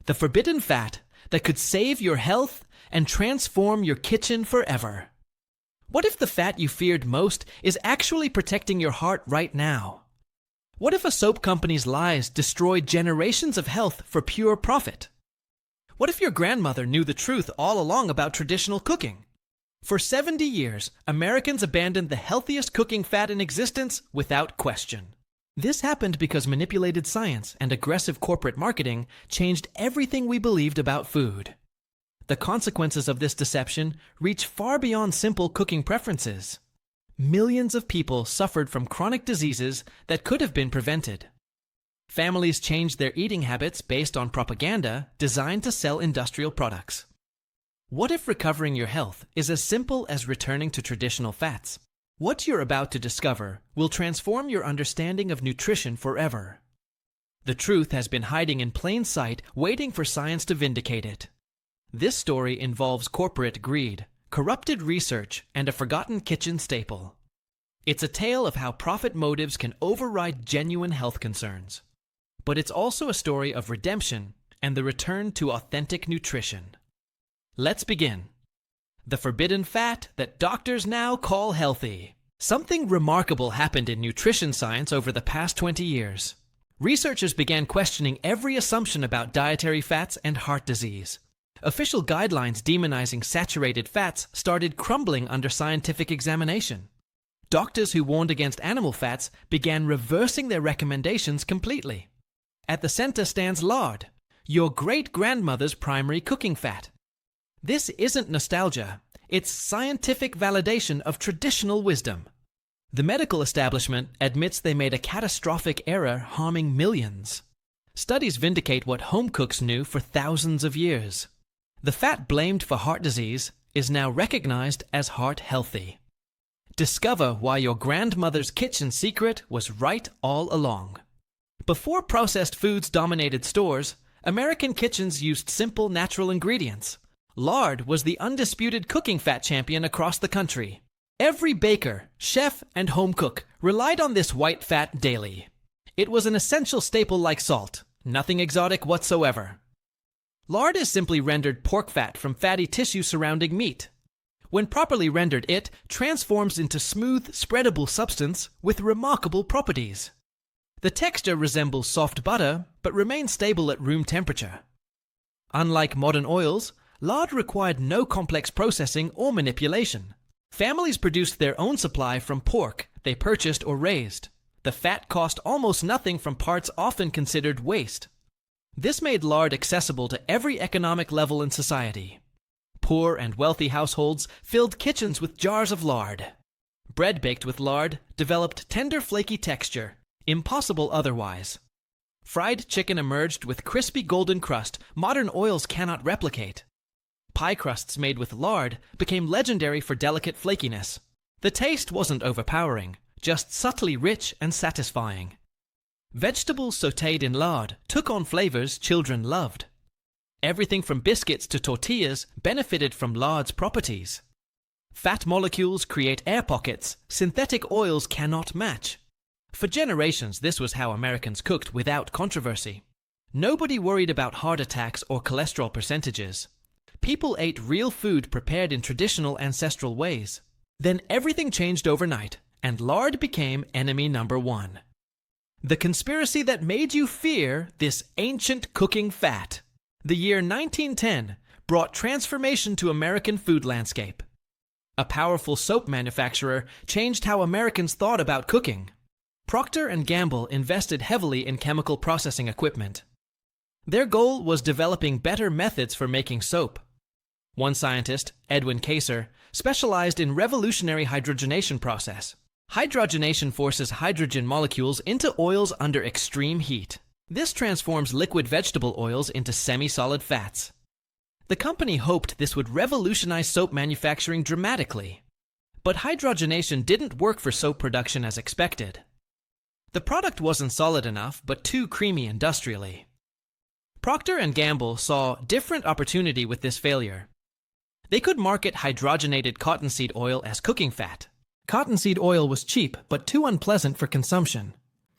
the forbidden fat that could save your health and transform your kitchen forever. What if the fat you feared most is actually protecting your heart right now? What if a soap company's lies destroyed generations of health for pure profit? What if your grandmother knew the truth all along about traditional cooking? For 70 years, Americans abandoned the healthiest cooking fat in existence without question. This happened because manipulated science and aggressive corporate marketing changed everything we believed about food. The consequences of this deception reach far beyond simple cooking preferences. Millions of people suffered from chronic diseases that could have been prevented. Families changed their eating habits based on propaganda designed to sell industrial products. What if recovering your health is as simple as returning to traditional fats? What you're about to discover will transform your understanding of nutrition forever. The truth has been hiding in plain sight, waiting for science to vindicate it. This story involves corporate greed, corrupted research, and a forgotten kitchen staple. It's a tale of how profit motives can override genuine health concerns. But it's also a story of redemption and the return to authentic nutrition. Let's begin. The forbidden fat that doctors now call healthy. Something remarkable happened in nutrition science over the past 20 years. Researchers began questioning every assumption about dietary fats and heart disease. Official guidelines demonizing saturated fats started crumbling under scientific examination. Doctors who warned against animal fats began reversing their recommendations completely. At the center stands lard, your great-grandmother's primary cooking fat. This isn't nostalgia, it's scientific validation of traditional wisdom. The medical establishment admits they made a catastrophic error harming millions. Studies vindicate what home cooks knew for thousands of years. The fat blamed for heart disease is now recognized as heart healthy. Discover why your grandmother's kitchen secret was right all along. Before processed foods dominated stores, American kitchens used simple natural ingredients. Lard was the undisputed cooking fat champion across the country. Every baker, chef, and home cook relied on this white fat daily. It was an essential staple like salt, nothing exotic whatsoever. Lard is simply rendered pork fat from fatty tissue surrounding meat. When properly rendered, it transforms into smooth, spreadable substance with remarkable properties. The texture resembles soft butter, but remains stable at room temperature. Unlike modern oils, lard required no complex processing or manipulation. Families produced their own supply from pork they purchased or raised. The fat cost almost nothing from parts often considered waste. This made lard accessible to every economic level in society. Poor and wealthy households filled kitchens with jars of lard. Bread baked with lard developed tender, flaky texture, impossible otherwise. Fried chicken emerged with crispy golden crust modern oils cannot replicate. Pie crusts made with lard became legendary for delicate flakiness. The taste wasn't overpowering, just subtly rich and satisfying. Vegetables sautéed in lard took on flavors children loved. Everything from biscuits to tortillas benefited from lard's properties. Fat molecules create air pockets synthetic oils cannot match. For generations, this was how Americans cooked without controversy. Nobody worried about heart attacks or cholesterol percentages. People ate real food prepared in traditional ancestral ways. Then everything changed overnight, and lard became enemy number one. The conspiracy that made you fear this ancient cooking fat. The year 1910 brought transformation to American food landscape. A powerful soap manufacturer changed how Americans thought about cooking. Procter & Gamble invested heavily in chemical processing equipment. Their goal was developing better methods for making soap. One scientist, Edwin Kaiser, specialized in revolutionary hydrogenation process. Hydrogenation forces hydrogen molecules into oils under extreme heat. This transforms liquid vegetable oils into semi-solid fats. The company hoped this would revolutionize soap manufacturing dramatically. But hydrogenation didn't work for soap production as expected. The product wasn't solid enough, but too creamy industrially. Procter & Gamble saw different opportunity with this failure. They could market hydrogenated cottonseed oil as cooking fat. Cottonseed oil was cheap, but too unpleasant for consumption.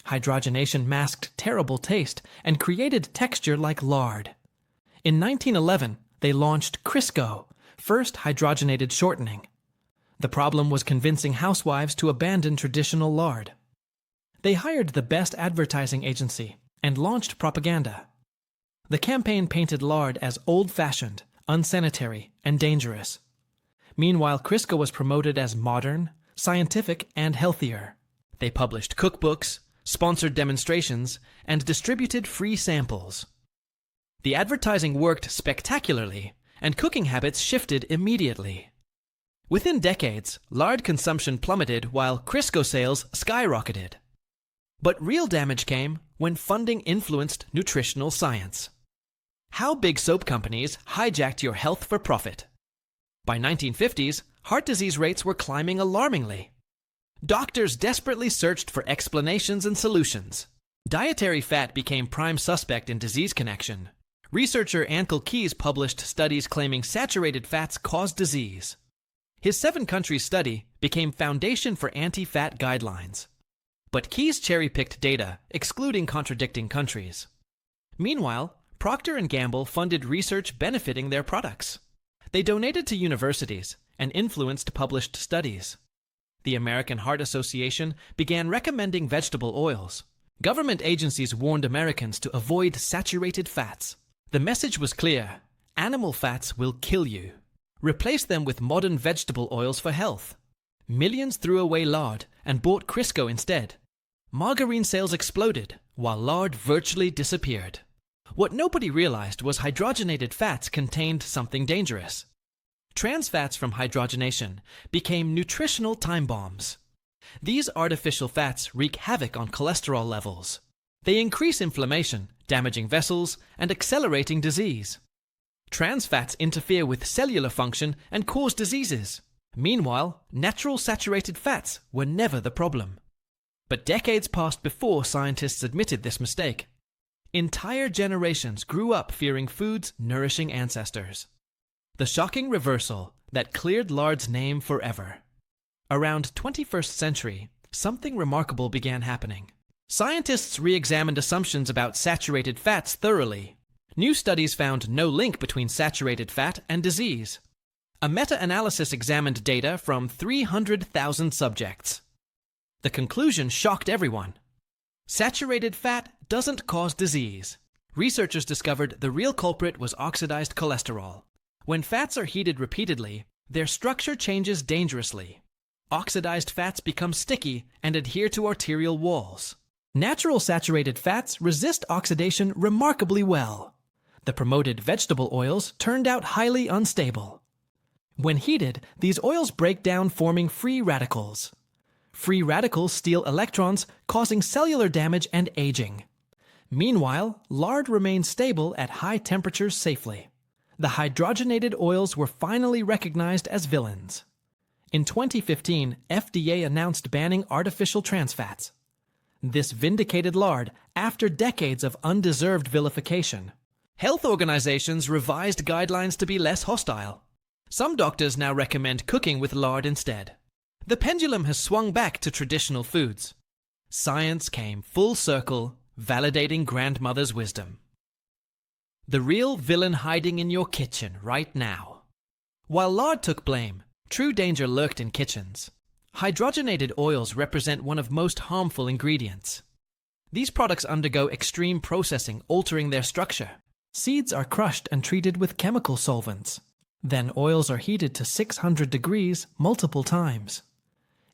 Hydrogenation masked terrible taste and created texture like lard. In 1911, they launched Crisco, first hydrogenated shortening. The problem was convincing housewives to abandon traditional lard. They hired the best advertising agency and launched propaganda. The campaign painted lard as old-fashioned, unsanitary, and dangerous. Meanwhile, Crisco was promoted as modern, scientific, and healthier. They published cookbooks, sponsored demonstrations, and distributed free samples. The advertising worked spectacularly, and cooking habits shifted immediately. Within decades, lard consumption plummeted while Crisco sales skyrocketed. But real damage came when funding influenced nutritional science. How big soap companies hijacked your health for profit. By 1950s, heart disease rates were climbing alarmingly. Doctors desperately searched for explanations and solutions. Dietary fat became prime suspect in disease connection. Researcher Ankle Keys published studies claiming saturated fats cause disease. His 7-country study became foundation for anti-fat guidelines. But Keys cherry-picked data, excluding contradicting countries. Meanwhile, Procter & Gamble funded research benefiting their products. They donated to universities and influenced published studies. The American Heart Association began recommending vegetable oils. Government agencies warned Americans to avoid saturated fats. The message was clear: animal fats will kill you. Replace them with modern vegetable oils for health. Millions threw away lard and bought Crisco instead. Margarine sales exploded, while lard virtually disappeared. What nobody realized was hydrogenated fats contained something dangerous. Trans fats from hydrogenation became nutritional time bombs. These artificial fats wreak havoc on cholesterol levels. They increase inflammation, damaging vessels, and accelerating disease. Trans fats interfere with cellular function and cause diseases. Meanwhile, natural saturated fats were never the problem. But decades passed before scientists admitted this mistake. Entire generations grew up fearing foods nourishing ancestors. The shocking reversal that cleared lard's name forever. Around 21st century, something remarkable began happening. Scientists re-examined assumptions about saturated fats thoroughly. New studies found no link between saturated fat and disease. A meta-analysis examined data from 300,000 subjects. The conclusion shocked everyone. Saturated fat doesn't cause disease. Researchers discovered the real culprit was oxidized cholesterol. When fats are heated repeatedly, their structure changes dangerously. Oxidized fats become sticky and adhere to arterial walls. Natural saturated fats resist oxidation remarkably well. The promoted vegetable oils turned out highly unstable. When heated, these oils break down, forming free radicals. Free radicals steal electrons, causing cellular damage and aging. Meanwhile, lard remains stable at high temperatures safely. The hydrogenated oils were finally recognized as villains. In 2015, FDA announced banning artificial trans fats. This vindicated lard after decades of undeserved vilification. Health organizations revised guidelines to be less hostile. Some doctors now recommend cooking with lard instead. The pendulum has swung back to traditional foods. Science came full circle, validating grandmother's wisdom. The real villain hiding in your kitchen right now. While lard took blame, true danger lurked in kitchens. Hydrogenated oils represent one of most harmful ingredients. These products undergo extreme processing, altering their structure. Seeds are crushed and treated with chemical solvents. Then oils are heated to 600 degrees multiple times.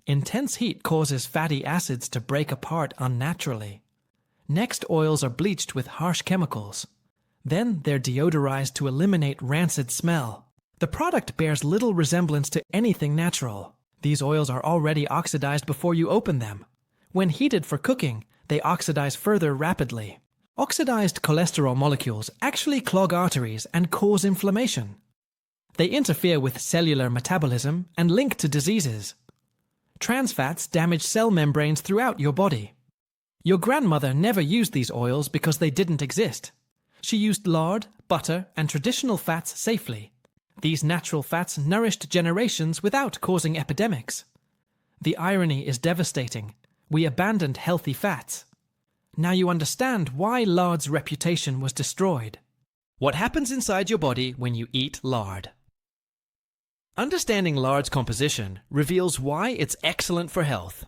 Intense heat causes fatty acids to break apart unnaturally. Next, oils are bleached with harsh chemicals. Then they're deodorized to eliminate rancid smell. The product bears little resemblance to anything natural. These oils are already oxidized before you open them. When heated for cooking, they oxidize further rapidly. Oxidized cholesterol molecules actually clog arteries and cause inflammation. They interfere with cellular metabolism and link to diseases. Trans fats damage cell membranes throughout your body. Your grandmother never used these oils because they didn't exist. She used lard, butter, and traditional fats safely. These natural fats nourished generations without causing epidemics. The irony is devastating. We abandoned healthy fats. Now you understand why lard's reputation was destroyed. What happens inside your body when you eat lard? Understanding lard's composition reveals why it's excellent for health.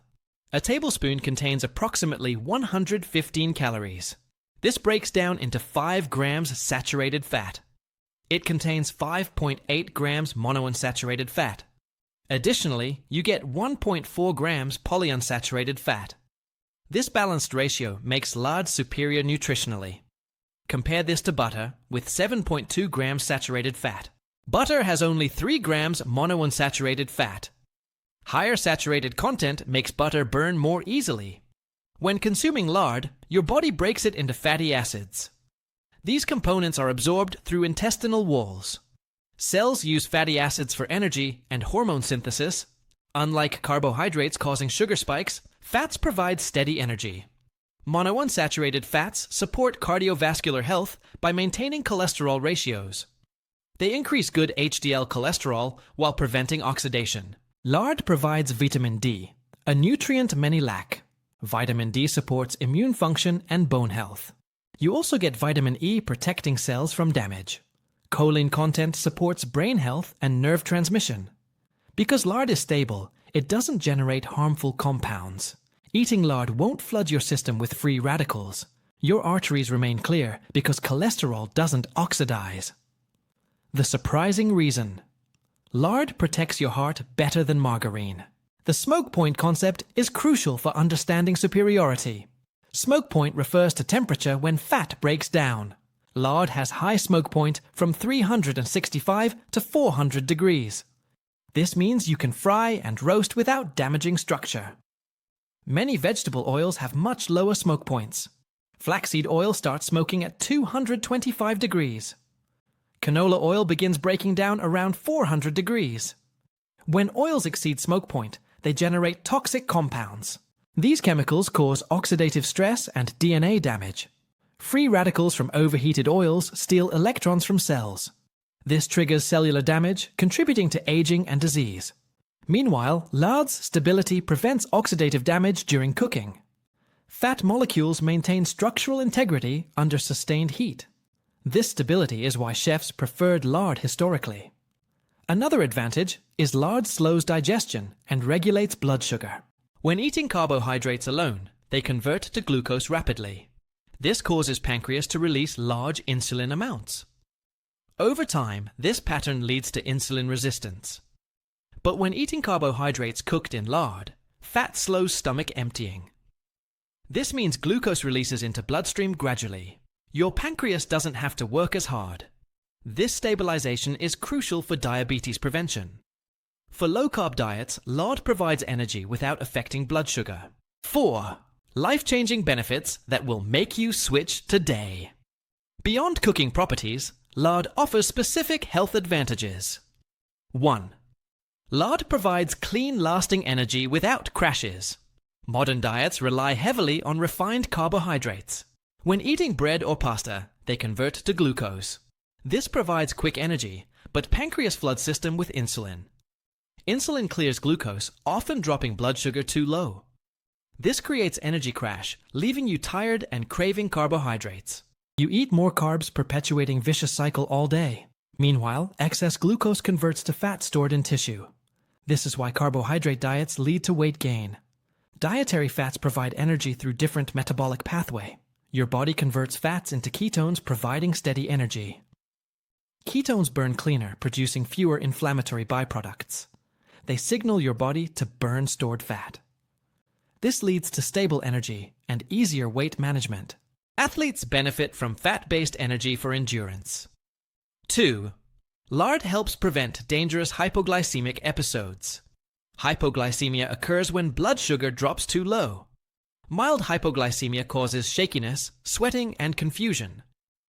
A tablespoon contains approximately 115 calories. This breaks down into 5 grams saturated fat. It contains 5.8 grams monounsaturated fat. Additionally, you get 1.4 grams polyunsaturated fat. This balanced ratio makes lard superior nutritionally. Compare this to butter with 7.2 grams saturated fat. Butter has only 3 grams monounsaturated fat. Higher saturated content makes butter burn more easily. When consuming lard, your body breaks it into fatty acids. These components are absorbed through intestinal walls. Cells use fatty acids for energy and hormone synthesis. Unlike carbohydrates causing sugar spikes, fats provide steady energy. Monounsaturated fats support cardiovascular health by maintaining cholesterol ratios. They increase good HDL cholesterol while preventing oxidation. Lard provides vitamin D, a nutrient many lack. Vitamin D supports immune function and bone health. You also get vitamin E protecting cells from damage. Choline content supports brain health and nerve transmission. Because lard is stable, it doesn't generate harmful compounds. Eating lard won't flood your system with free radicals. Your arteries remain clear because cholesterol doesn't oxidize. The surprising reason. Lard protects your heart better than margarine. The smoke point concept is crucial for understanding superiority. Smoke point refers to temperature when fat breaks down. Lard has high smoke point from 365 to 400 degrees. This means you can fry and roast without damaging structure. Many vegetable oils have much lower smoke points. Flaxseed oil starts smoking at 225 degrees. Canola oil begins breaking down around 400 degrees. When oils exceed smoke point, they generate toxic compounds. These chemicals cause oxidative stress and DNA damage. Free radicals from overheated oils steal electrons from cells. This triggers cellular damage, contributing to aging and disease. Meanwhile, lard's stability prevents oxidative damage during cooking. Fat molecules maintain structural integrity under sustained heat. This stability is why chefs preferred lard historically. Another advantage is lard slows digestion and regulates blood sugar. When eating carbohydrates alone, they convert to glucose rapidly. This causes pancreas to release large insulin amounts. Over time, this pattern leads to insulin resistance. But when eating carbohydrates cooked in lard, fat slows stomach emptying. This means glucose releases into bloodstream gradually. Your pancreas doesn't have to work as hard. This stabilization is crucial for diabetes prevention. For low-carb diets, lard provides energy without affecting blood sugar. 4. Life-changing benefits that will make you switch today. Beyond cooking properties, lard offers specific health advantages. 1. Lard provides clean, lasting energy without crashes. Modern diets rely heavily on refined carbohydrates. When eating bread or pasta, they convert to glucose. This provides quick energy, but pancreas floods system with insulin. Insulin clears glucose, often dropping blood sugar too low. This creates energy crash, leaving you tired and craving carbohydrates. You eat more carbs, perpetuating vicious cycle all day. Meanwhile, excess glucose converts to fat stored in tissue. This is why carbohydrate diets lead to weight gain. Dietary fats provide energy through different metabolic pathway. Your body converts fats into ketones, providing steady energy. Ketones burn cleaner, producing fewer inflammatory byproducts. They signal your body to burn stored fat. This leads to stable energy and easier weight management. Athletes benefit from fat-based energy for endurance. 2. Lard helps prevent dangerous hypoglycemic episodes. Hypoglycemia occurs when blood sugar drops too low. Mild hypoglycemia causes shakiness, sweating, and confusion.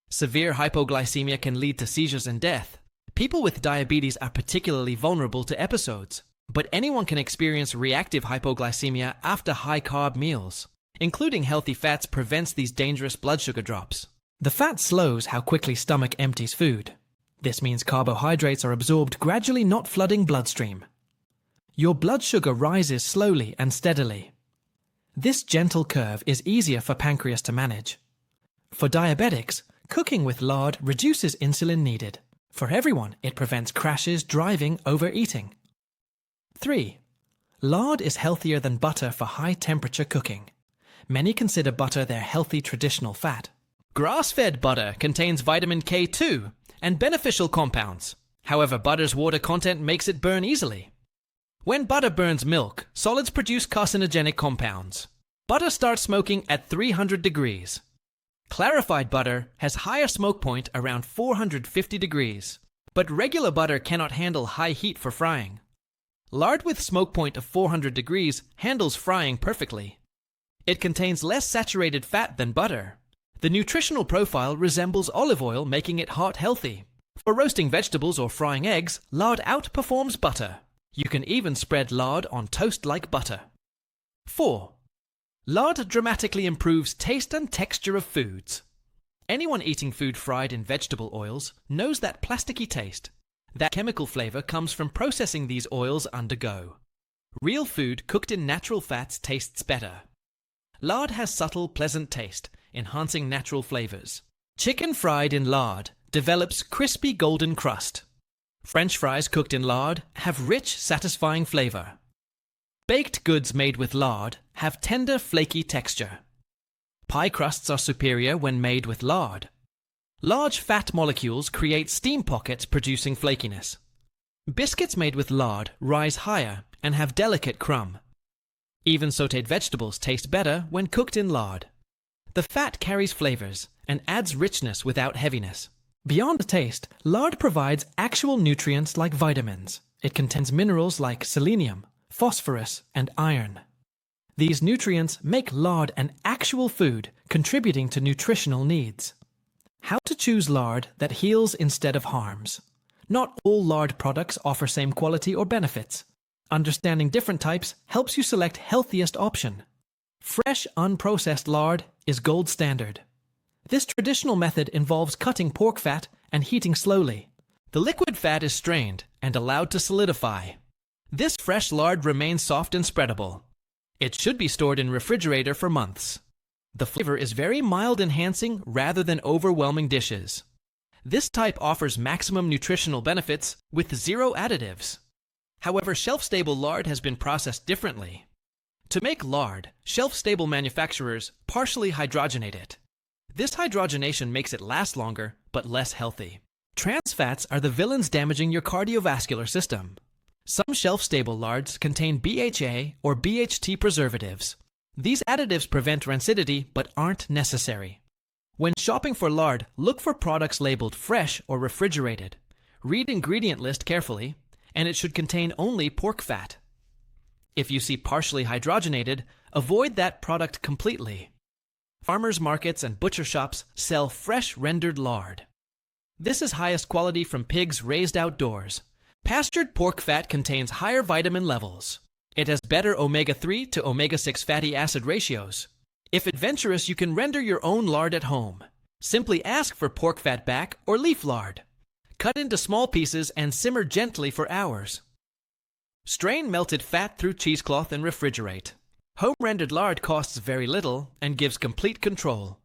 Severe hypoglycemia can lead to seizures and death. People with diabetes are particularly vulnerable to episodes, but anyone can experience reactive hypoglycemia after high-carb meals. Including healthy fats prevents these dangerous blood sugar drops. The fat slows how quickly stomach empties food. This means carbohydrates are absorbed gradually, not flooding bloodstream. Your blood sugar rises slowly and steadily. This gentle curve is easier for pancreas to manage. For diabetics, Cooking with lard reduces insulin needed. For everyone, it prevents crashes, driving, overeating. 3. Lard is healthier than butter for high-temperature cooking. Many consider butter their healthy traditional fat. Grass-fed butter contains vitamin K2 and beneficial compounds. However, butter's water content makes it burn easily. When butter burns milk, solids produce carcinogenic compounds. Butter starts smoking at 300 degrees. Clarified butter has higher smoke point around 450 degrees, but regular butter cannot handle high heat for frying. Lard with smoke point of 400 degrees handles frying perfectly. It contains less saturated fat than butter. The nutritional profile resembles olive oil, making it heart healthy. For roasting vegetables or frying eggs, lard outperforms butter. You can even spread lard on toast like butter. 4. Lard dramatically improves taste and texture of foods. Anyone eating food fried in vegetable oils knows that plasticky taste. That chemical flavor comes from processing these oils undergo. Real food cooked in natural fats tastes better. Lard has subtle, pleasant taste, enhancing natural flavors. Chicken fried in lard develops crispy golden crust. French fries cooked in lard have rich, satisfying flavor. Baked goods made with lard have tender, flaky texture. Pie crusts are superior when made with lard. Large fat molecules create steam pockets producing flakiness. Biscuits made with lard rise higher and have delicate crumb. Even sautéed vegetables taste better when cooked in lard. The fat carries flavors and adds richness without heaviness. Beyond taste, lard provides actual nutrients like vitamins. It contains minerals like selenium, phosphorus, and iron. These nutrients make lard an actual food, contributing to nutritional needs. How to choose lard that heals instead of harms. Not all lard products offer same quality or benefits. Understanding different types helps you select healthiest option. Fresh, unprocessed lard is gold standard. This traditional method involves cutting pork fat and heating slowly. The liquid fat is strained and allowed to solidify. This fresh lard remains soft and spreadable. It should be stored in refrigerator for months. The flavor is very mild, enhancing rather than overwhelming dishes. This type offers maximum nutritional benefits with zero additives. However, shelf-stable lard has been processed differently. To make lard, shelf-stable manufacturers partially hydrogenate it. This hydrogenation makes it last longer, but less healthy. Trans fats are the villains damaging your cardiovascular system. Some shelf-stable lards contain BHA or BHT preservatives. These additives prevent rancidity but aren't necessary. When shopping for lard, look for products labeled fresh or refrigerated. Read ingredient list carefully, and it should contain only pork fat. If you see partially hydrogenated, avoid that product completely. Farmers markets and butcher shops sell fresh rendered lard. This is highest quality from pigs raised outdoors. Pastured pork fat contains higher vitamin levels. It has better omega-3 to omega-6 fatty acid ratios. If adventurous, you can render your own lard at home. Simply ask for pork fat back or leaf lard. Cut into small pieces and simmer gently for hours. Strain melted fat through cheesecloth and refrigerate. Home-rendered lard costs very little and gives complete control.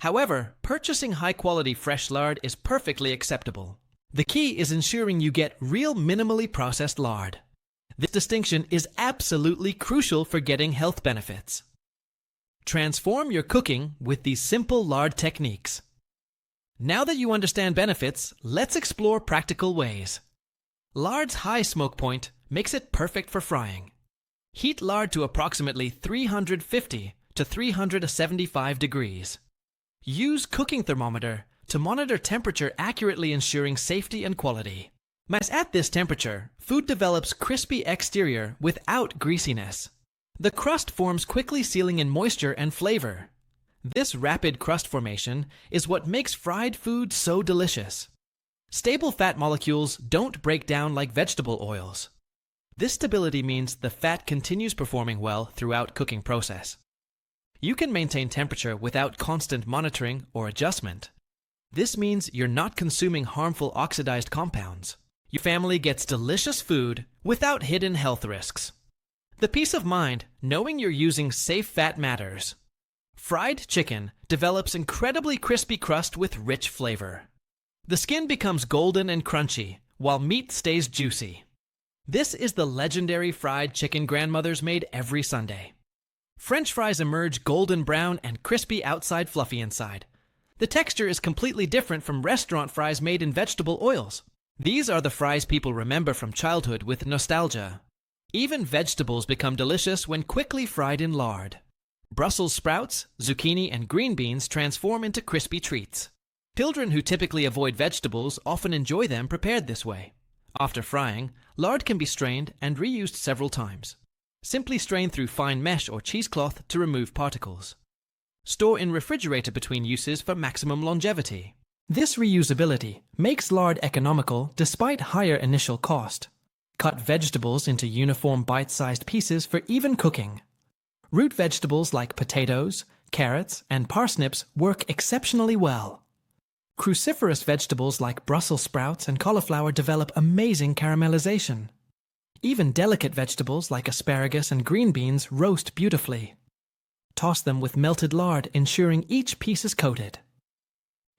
However, purchasing high-quality fresh lard is perfectly acceptable. The key is ensuring you get real minimally processed lard. This distinction is absolutely crucial for getting health benefits. Transform your cooking with these simple lard techniques. Now that you understand benefits, let's explore practical ways. Lard's high smoke point makes it perfect for frying. Heat lard to approximately 350 to 375 degrees. Use cooking thermometer to monitor temperature, accurately ensuring safety and quality. As at this temperature, food develops crispy exterior without greasiness. The crust forms quickly, sealing in moisture and flavor. This rapid crust formation is what makes fried food so delicious. Stable fat molecules don't break down like vegetable oils. This stability means the fat continues performing well throughout cooking process. You can maintain temperature without constant monitoring or adjustment. This means you're not consuming harmful oxidized compounds. Your family gets delicious food without hidden health risks. The peace of mind knowing you're using safe fat matters. Fried chicken develops incredibly crispy crust with rich flavor. The skin becomes golden and crunchy, while meat stays juicy. This is the legendary fried chicken grandmothers made every Sunday. French fries emerge golden brown and crispy outside, fluffy inside. The texture is completely different from restaurant fries made in vegetable oils. These are the fries people remember from childhood with nostalgia. Even vegetables become delicious when quickly fried in lard. Brussels sprouts, zucchini, and green beans transform into crispy treats. Children who typically avoid vegetables often enjoy them prepared this way. After frying, lard can be strained and reused several times. Simply strain through fine mesh or cheesecloth to remove particles. Store in refrigerator between uses for maximum longevity. This reusability makes lard economical despite higher initial cost. Cut vegetables into uniform bite-sized pieces for even cooking. Root vegetables like potatoes, carrots, and parsnips work exceptionally well. Cruciferous vegetables like Brussels sprouts and cauliflower develop amazing caramelization. Even delicate vegetables like asparagus and green beans roast beautifully. Toss them with melted lard, ensuring each piece is coated.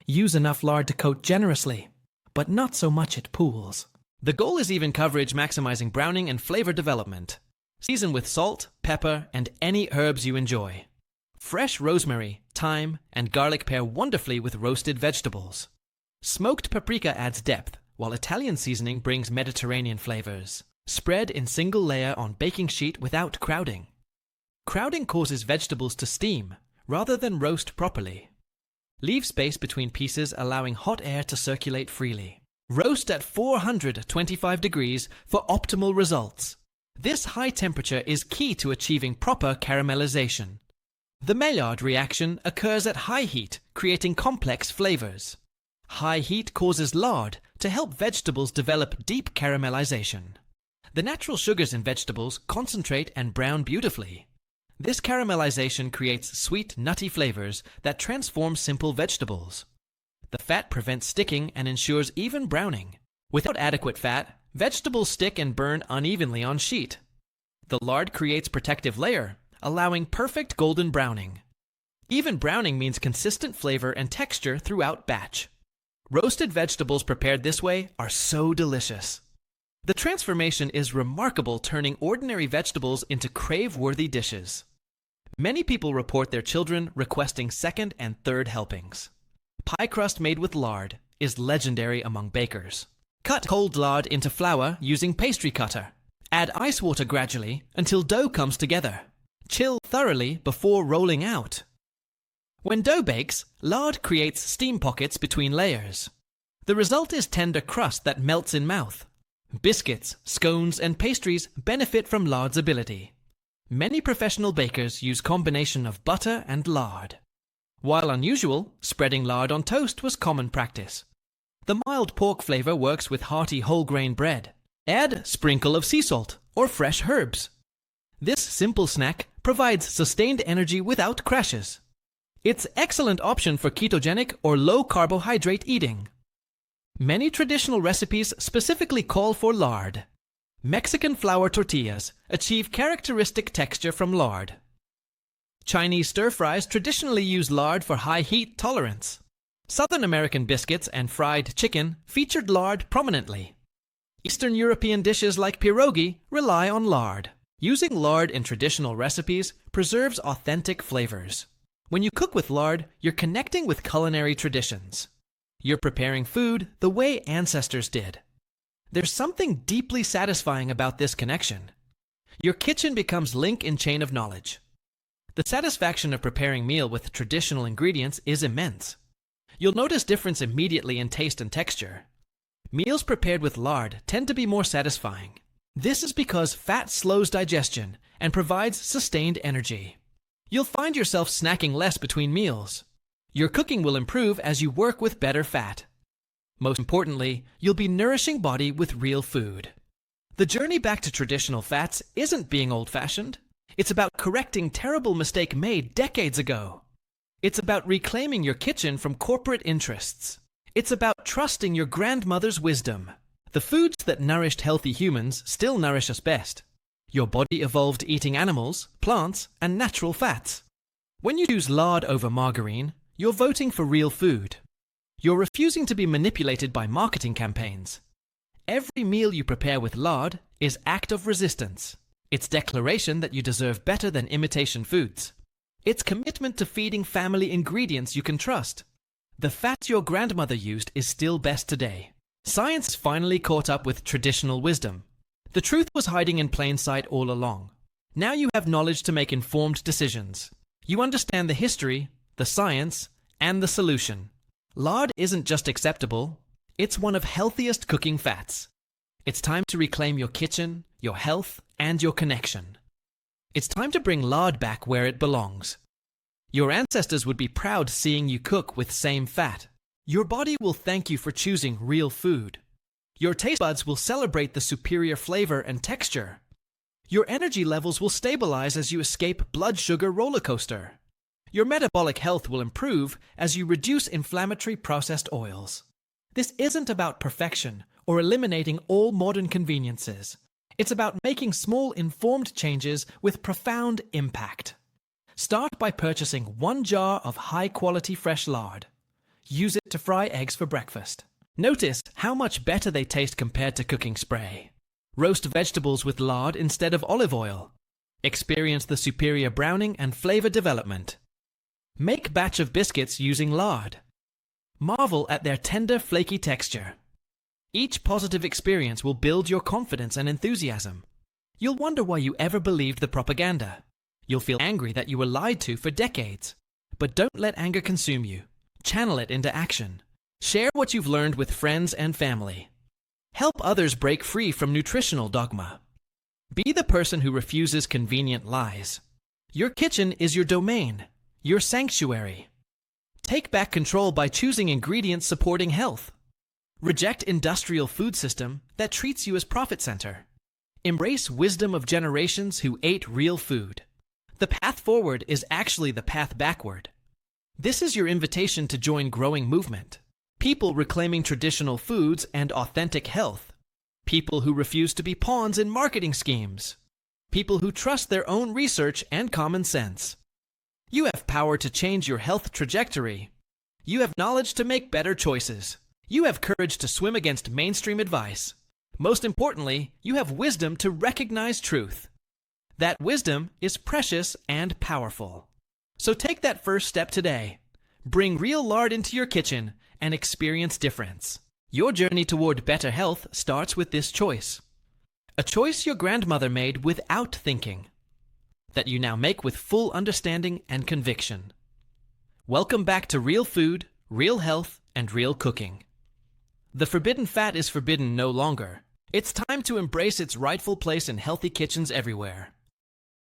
Use enough lard to coat generously, but not so much it pools. The goal is even coverage, maximizing browning and flavor development. Season with salt, pepper, and any herbs you enjoy. Fresh rosemary, thyme, and garlic pair wonderfully with roasted vegetables. Smoked paprika adds depth, while Italian seasoning brings Mediterranean flavors. Spread in single layer on baking sheet without crowding. Crowding causes vegetables to steam, rather than roast properly. Leave space between pieces, allowing hot air to circulate freely. Roast at 425 degrees for optimal results. This high temperature is key to achieving proper caramelization. The Maillard reaction occurs at high heat, creating complex flavors. High heat causes lard to help vegetables develop deep caramelization. The natural sugars in vegetables concentrate and brown beautifully. This caramelization creates sweet, nutty flavors that transform simple vegetables. The fat prevents sticking and ensures even browning. Without adequate fat, vegetables stick and burn unevenly on sheet. The lard creates protective layer, allowing perfect golden browning. Even browning means consistent flavor and texture throughout batch. Roasted vegetables prepared this way are so delicious. The transformation is remarkable, turning ordinary vegetables into crave-worthy dishes. Many people report their children requesting second and third helpings. Pie crust made with lard is legendary among bakers. Cut cold lard into flour using pastry cutter. Add ice water gradually until dough comes together. Chill thoroughly before rolling out. When dough bakes, lard creates steam pockets between layers. The result is tender crust that melts in mouth. Biscuits, scones, and pastries benefit from lard's ability. Many professional bakers use combination of butter and lard. While unusual, spreading lard on toast was common practice. The mild pork flavor works with hearty whole grain bread. Add sprinkle of sea salt or fresh herbs. This simple snack provides sustained energy without crashes. It's excellent option for ketogenic or low carbohydrate eating. Many traditional recipes specifically call for lard. Mexican flour tortillas achieve characteristic texture from lard. Chinese stir-fries traditionally use lard for high heat tolerance. Southern American biscuits and fried chicken featured lard prominently. Eastern European dishes like pierogi rely on lard. Using lard in traditional recipes preserves authentic flavors. When you cook with lard, you're connecting with culinary traditions. You're preparing food the way ancestors did. There's something deeply satisfying about this connection. Your kitchen becomes link in chain of knowledge. The satisfaction of preparing meal with traditional ingredients is immense. You'll notice difference immediately in taste and texture. Meals prepared with lard tend to be more satisfying. This is because fat slows digestion and provides sustained energy. You'll find yourself snacking less between meals. Your cooking will improve as you work with better fat. Most importantly, you'll be nourishing body with real food. The journey back to traditional fats isn't being old-fashioned. It's about correcting terrible mistake made decades ago. It's about reclaiming your kitchen from corporate interests. It's about trusting your grandmother's wisdom. The foods that nourished healthy humans still nourish us best. Your body evolved eating animals, plants, and natural fats. When you choose lard over margarine, you're voting for real food. You're refusing to be manipulated by marketing campaigns. Every meal you prepare with lard is act of resistance. It's declaration that you deserve better than imitation foods. It's commitment to feeding family ingredients you can trust. The fat your grandmother used is still best today. Science finally caught up with traditional wisdom. The truth was hiding in plain sight all along. Now you have knowledge to make informed decisions. You understand the history, the science, and the solution. Lard isn't just acceptable, it's one of healthiest cooking fats. It's time to reclaim your kitchen, your health, and your connection. It's time to bring lard back where it belongs. Your ancestors would be proud seeing you cook with same fat. Your body will thank you for choosing real food. Your taste buds will celebrate the superior flavor and texture. Your energy levels will stabilize as you escape blood sugar roller coaster. Your metabolic health will improve as you reduce inflammatory processed oils. This isn't about perfection or eliminating all modern conveniences. It's about making small, informed changes with profound impact. Start by purchasing 1 jar of high-quality fresh lard. Use it to fry eggs for breakfast. Notice how much better they taste compared to cooking spray. Roast vegetables with lard instead of olive oil. Experience the superior browning and flavor development. Make batch of biscuits using lard. Marvel at their tender, flaky texture. Each positive experience will build your confidence and enthusiasm. You'll wonder why you ever believed the propaganda. You'll feel angry that you were lied to for decades. But don't let anger consume you. Channel it into action. Share what you've learned with friends and family. Help others break free from nutritional dogma. Be the person who refuses convenient lies. Your kitchen is your domain, your sanctuary. Take back control by choosing ingredients supporting health. Reject industrial food system that treats you as profit center. Embrace wisdom of generations who ate real food. The path forward is actually the path backward. This is your invitation to join growing movement. People reclaiming traditional foods and authentic health. People who refuse to be pawns in marketing schemes. People who trust their own research and common sense. You have power to change your health trajectory. You have knowledge to make better choices. You have courage to swim against mainstream advice. Most importantly, you have wisdom to recognize truth. That wisdom is precious and powerful. So take that first step today. Bring real lard into your kitchen and experience difference. Your journey toward better health starts with this choice. A choice your grandmother made without thinking, that you now make with full understanding and conviction. Welcome back to real food, real health, and real cooking. The forbidden fat is forbidden no longer. It's time to embrace its rightful place in healthy kitchens everywhere.